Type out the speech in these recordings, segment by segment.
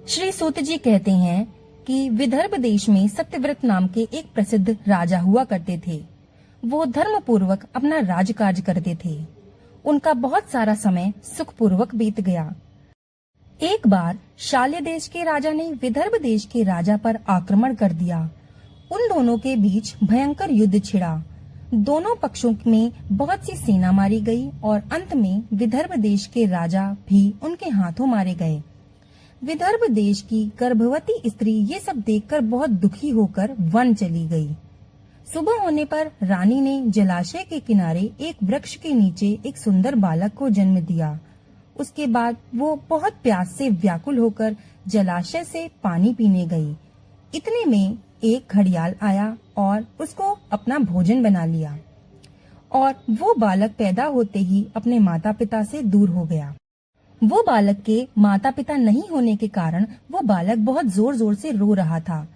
श्री सूत जी कहते हैं कि विदर्भ देश में सत्यव्रत नाम के एक प्रसिद्ध राजा हुआ करते थे। वो धर्म पूर्वक अपना राजकाज करते थे। उनका बहुत सारा समय सुखपूर्वक बीत गया। एक बार शाल्य देश के राजा ने विदर्भ देश के राजा पर आक्रमण कर दिया। उन दोनों के बीच भयंकर युद्ध छिड़ा। दोनों पक्षों में बहुत सी सेना मारी गई और अंत में विदर्भ देश के राजा भी उनके हाथों मारे गए। विदर्भ देश की गर्भवती स्त्री ये सब देखकर बहुत दुखी होकर वन चली गई। सुबह होने पर रानी ने जलाशय के किनारे एक वृक्ष के नीचे एक सुंदर बालक को जन्म दिया। उसके बाद वो बहुत प्यास से व्याकुल होकर जलाशय से पानी पीने गई। इतने में एक घड़ियाल आया और उसको अपना भोजन बना लिया और वो बालक पैदा होते ही अपने माता पिता से दूर हो गया। वो बालक के माता पिता नहीं होने के कारण वो बालक बहुत जोर जोर से रो रहा था।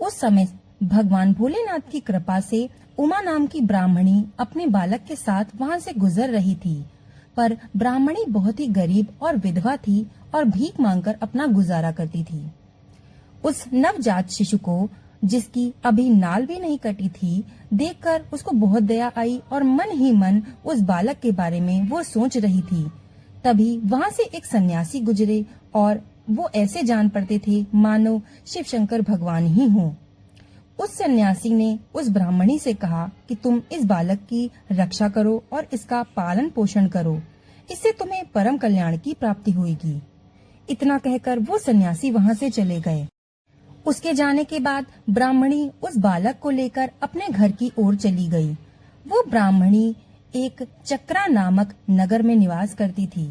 उस समय भगवान भोलेनाथ की कृपा से उमा नाम की ब्राह्मणी अपने बालक के साथ वहाँ से गुजर रही थी, पर ब्राह्मणी बहुत ही गरीब और विधवा थी और भीख मांगकर अपना गुजारा करती थी। उस नवजात शिशु को, जिसकी अभी नाल भी नहीं कटी थी, देखकर उसको बहुत दया आई और मन ही मन उस बालक के बारे में वो सोच रही थी। तभी वहाँ से एक सन्यासी गुजरे और वो ऐसे जान पड़ते थे मानो शिव शंकर भगवान ही हों। उस सन्यासी ने उस ब्राह्मणी से कहा कि तुम इस बालक की रक्षा करो और इसका पालन पोषण करो, इससे तुम्हें परम कल्याण की प्राप्ति होगी। इतना कहकर वो सन्यासी वहाँ से चले गए। उसके जाने के बाद ब्राह्मणी उस बालक को लेकर अपने घर की ओर चली गई। वो ब्राह्मणी एक चक्रा नामक नगर में निवास करती थी।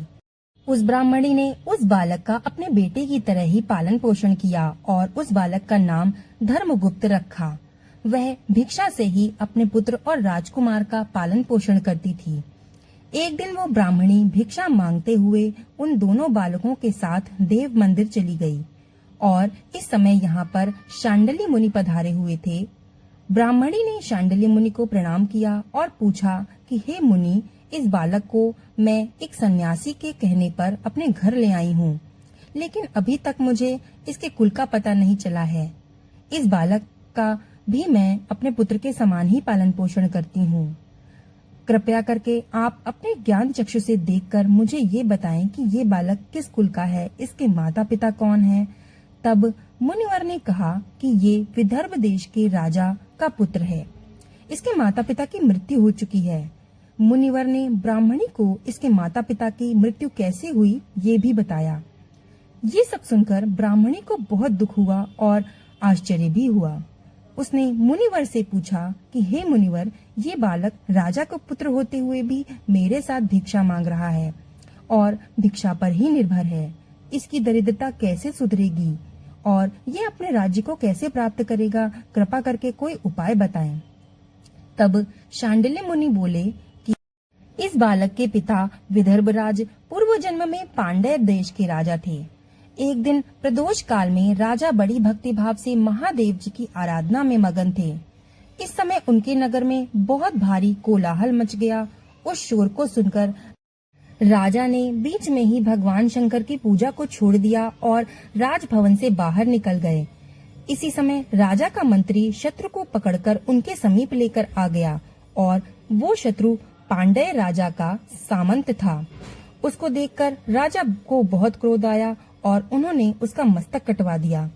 उस ब्राह्मणी ने उस बालक का अपने बेटे की तरह ही पालन पोषण किया और उस बालक का नाम धर्मगुप्त रखा। वह भिक्षा से ही अपने पुत्र और राजकुमार का पालन पोषण करती थी। एक दिन वो ब्राह्मणी भिक्षा मांगते हुए उन दोनों बालकों के साथ देव मंदिर चली गई और इस समय यहाँ पर शांडिल्य मुनि पधारे हुए थे। ब्राह्मणी ने शांडिल्य मुनि को प्रणाम किया और पूछा कि हे मुनि, इस बालक को मैं एक सन्यासी के कहने पर अपने घर ले आई हूँ, लेकिन अभी तक मुझे इसके कुल का पता नहीं चला है। इस बालक का भी मैं अपने पुत्र के समान ही पालन पोषण करती हूँ। कृपया करके आप अपने ज्ञान चक्षु से देखकर मुझे ये बताएं कि ये बालक किस कुल का है, इसके माता पिता कौन हैं। तब मुनिवर ने कहा कि ये विदर्भ देश के राजा का पुत्र है। इसके माता पिता की मृत्यु हो चुकी है। मुनिवर ने ब्राह्मणी को इसके माता पिता की मृत्यु कैसे हुई ये भी बताया। ये सब सुनकर ब्राह्मणी को बहुत दुख हुआ और आश्चर्य भी हुआ। उसने मुनिवर से पूछा कि हे मुनिवर, ये बालक राजा का पुत्र होते हुए भी मेरे साथ भिक्षा मांग रहा है और भिक्षा पर ही निर्भर है। इसकी दरिद्रता कैसे सुधरेगी और ये अपने राज्य को कैसे प्राप्त करेगा? कृपा करके कोई उपाय बताएं। तब शांडिल्य मुनि बोले कि इस बालक के पिता विदर्भराज पूर्व जन्म में पांड्य देश के राजा थे। एक दिन प्रदोष काल में राजा बड़ी भक्ति भाव से महादेव जी की आराधना में मगन थे। इस समय उनके नगर में बहुत भारी कोलाहल मच गया। उस शोर को सुनकर राजा ने बीच में ही भगवान शंकर की पूजा को छोड़ दिया और राजभवन से बाहर निकल गए। इसी समय राजा का मंत्री शत्रु को पकड़कर उनके समीप लेकर आ गया और वो शत्रु पांड्य राजा का सामंत था। उसको देखकर राजा को बहुत क्रोध आया और उन्होंने उसका मस्तक कटवा दिया।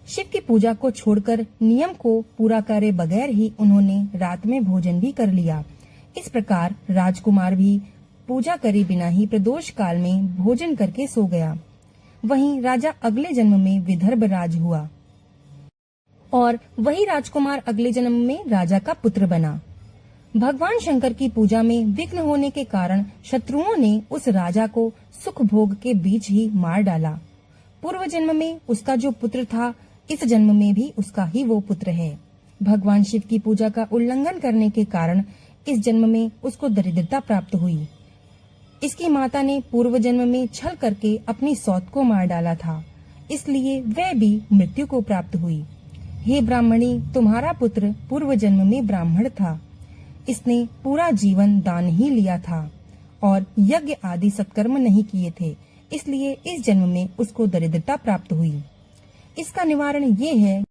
शिव की पूजा को छोड़कर नियम को पूरा करे बगैर ही उन्होंने रात में भोजन भी कर लिया। इस प्रकार राजकुमार भी पूजा करे बिना ही प्रदोष काल में भोजन करके सो गया। वहीं राजा अगले जन्म में विदर्भ राज हुआ और वही राजकुमार अगले जन्म में राजा का पुत्र बना। भगवान शंकर की पूजा में विघ्न होने के कारण शत्रुओं ने उस राजा को सुख भोग के बीच ही मार डाला। पूर्व जन्म में उसका जो पुत्र था, इस जन्म में भी उसका ही वो पुत्र है। भगवान शिव की पूजा का उल्लंघन करने के कारण इस जन्म में उसको दरिद्रता प्राप्त हुई। इसकी माता ने पूर्व जन्म में छल करके अपनी सौत को मार डाला था, इसलिए वह भी मृत्यु को प्राप्त हुई। हे ब्राह्मणी, तुम्हारा पुत्र पूर्व जन्म में ब्राह्मण था। इसने पूरा जीवन दान ही लिया था और यज्ञ आदि सत्कर्म नहीं किए थे, इसलिए इस जन्म में उसको दरिद्रता प्राप्त हुई। इसका निवारण ये है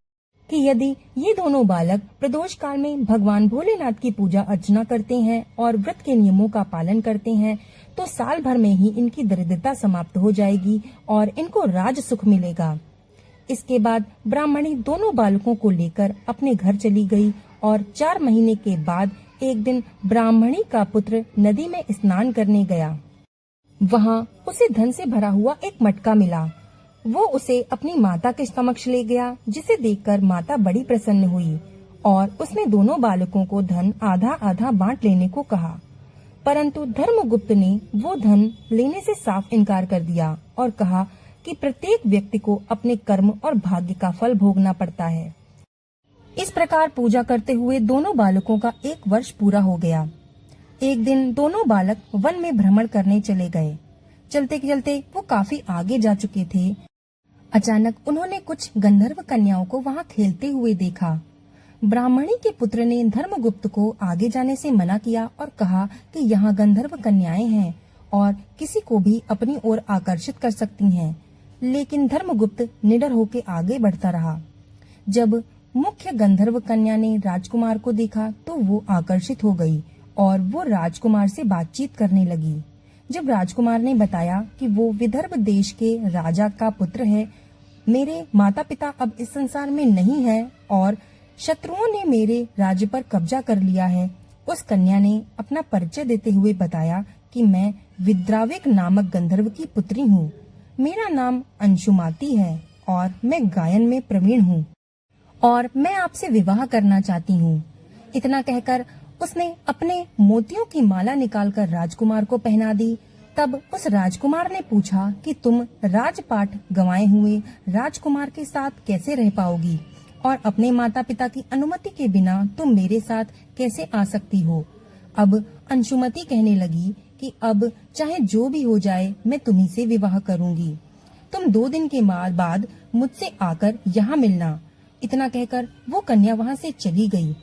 कि यदि ये दोनों बालक प्रदोष काल में भगवान भोलेनाथ की पूजा अर्चना करते हैं और व्रत के नियमों का पालन करते हैं तो साल भर में ही इनकी दरिद्रता समाप्त हो जाएगी और इनको राज सुख मिलेगा। इसके बाद ब्राह्मणी दोनों बालकों को लेकर अपने घर चली गई और 4 महीने के बाद एक दिन ब्राह्मणी का पुत्र नदी में स्नान करने गया। वहाँ उसे धन से भरा हुआ एक मटका मिला। वो उसे अपनी माता के समक्ष ले गया, जिसे देखकर माता बड़ी प्रसन्न हुई और उसने दोनों बालकों को धन आधा आधा बांट लेने को कहा। परंतु धर्मगुप्त ने वो धन लेने से साफ इनकार कर दिया और कहा कि प्रत्येक व्यक्ति को अपने कर्म और भाग्य का फल भोगना पड़ता है। इस प्रकार पूजा करते हुए दोनों बालकों का 1 वर्ष पूरा हो गया। एक दिन दोनों बालक वन में भ्रमण करने चले गए। चलते चलते वो काफी आगे जा चुके थे। अचानक उन्होंने कुछ गंधर्व कन्याओं को वहाँ खेलते हुए देखा। ब्राह्मणी के पुत्र ने धर्मगुप्त को आगे जाने से मना किया और कहा कि यहाँ गंधर्व कन्याएं हैं और किसी को भी अपनी ओर आकर्षित कर सकती हैं। लेकिन धर्मगुप्त निडर होकर आगे बढ़ता रहा। जब मुख्य गंधर्व कन्या ने राजकुमार को देखा तो वो आकर्षित हो गई और वो राजकुमार से बातचीत करने लगी। जब राजकुमार ने बताया कि वो विदर्भ देश के राजा का पुत्र है, मेरे माता पिता अब इस संसार में नहीं है और शत्रुओं ने मेरे राज्य पर कब्जा कर लिया है, उस कन्या ने अपना परिचय देते हुए बताया कि मैं विद्राविक नामक गंधर्व की पुत्री हूँ। मेरा नाम अंशुमाती है और मैं गायन में प्रवीण हूँ और मैं आपसे विवाह करना चाहती हूँ। इतना कहकर उसने अपने मोतियों की माला निकालकर राजकुमार को पहना दी। तब उस राजकुमार ने पूछा कि तुम राजपाट गंवाए हुए राजकुमार के साथ कैसे रह पाओगी और अपने माता पिता की अनुमति के बिना तुम मेरे साथ कैसे आ सकती हो। अब अंशुमति कहने लगी कि अब चाहे जो भी हो जाए मैं तुम्ही से विवाह करूंगी। तुम 2 दिन के बाद मुझसे आकर यहाँ मिलना। इतना कहकर वो कन्या वहाँ से चली गई।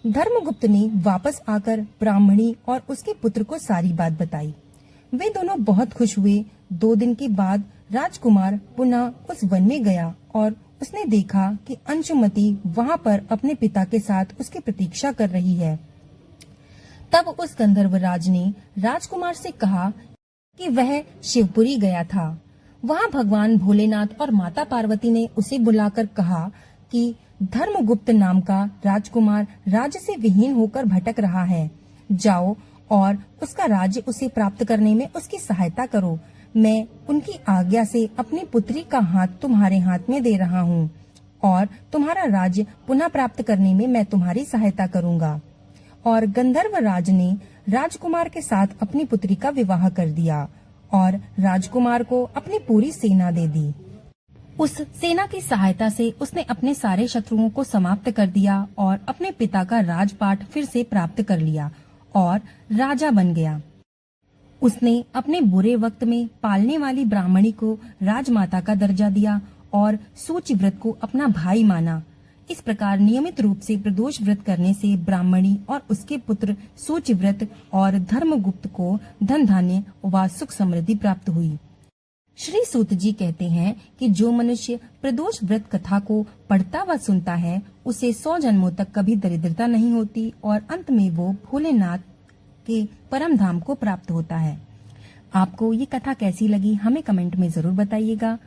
धर्मगुप्त ने वापस आकर ब्राह्मणी और उसके पुत्र को सारी बात बताई। वे दोनों बहुत खुश हुए। 2 दिन के बाद राजकुमार पुनः उस वन में गया और उसने देखा कि अंशुमति वहाँ पर अपने पिता के साथ उसकी प्रतीक्षा कर रही है। तब उस गंधर्वराज ने राजकुमार से कहा कि वह शिवपुरी गया था। वहाँ भगवान भोलेनाथ और माता पार्वती ने उसे बुलाकर कहा कि धर्मगुप्त नाम का राजकुमार राज्य से विहीन होकर भटक रहा है। जाओ और उसका राज्य उसे प्राप्त करने में उसकी सहायता करो। मैं उनकी आज्ञा से अपनी पुत्री का हाथ तुम्हारे हाथ में दे रहा हूँ और तुम्हारा राज्य पुनः प्राप्त करने में मैं तुम्हारी सहायता करूँगा। और गंधर्व राज ने राजकुमार के साथ अपनी पुत्री का विवाह कर दिया और राजकुमार को अपनी पूरी सेना दे दी। उस सेना की सहायता से उसने अपने सारे शत्रुओं को समाप्त कर दिया और अपने पिता का राजपाट फिर से प्राप्त कर लिया और राजा बन गया। उसने अपने बुरे वक्त में पालने वाली ब्राह्मणी को राजमाता का दर्जा दिया और सूचिव्रत को अपना भाई माना। इस प्रकार नियमित रूप से प्रदोष व्रत करने से ब्राह्मणी और उसके पुत्र सूचिव्रत और धर्मगुप्त को धन धान्य व सुख समृद्धि प्राप्त हुई। श्री सूत जी कहते हैं कि जो मनुष्य प्रदोष व्रत कथा को पढ़ता व सुनता है उसे 100 जन्मों तक कभी दरिद्रता नहीं होती और अंत में वो भोलेनाथ के परम धाम को प्राप्त होता है। आपको ये कथा कैसी लगी हमें कमेंट में जरूर बताइएगा।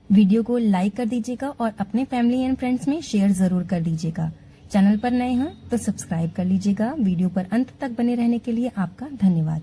वीडियो को लाइक कर दीजिएगा और अपने फैमिली एंड फ्रेंड्स में शेयर जरूर कर दीजिएगा। चैनल पर नए हैं तो सब्सक्राइब कर लीजिएगा। वीडियो पर अंत तक बने रहने के लिए आपका धन्यवाद।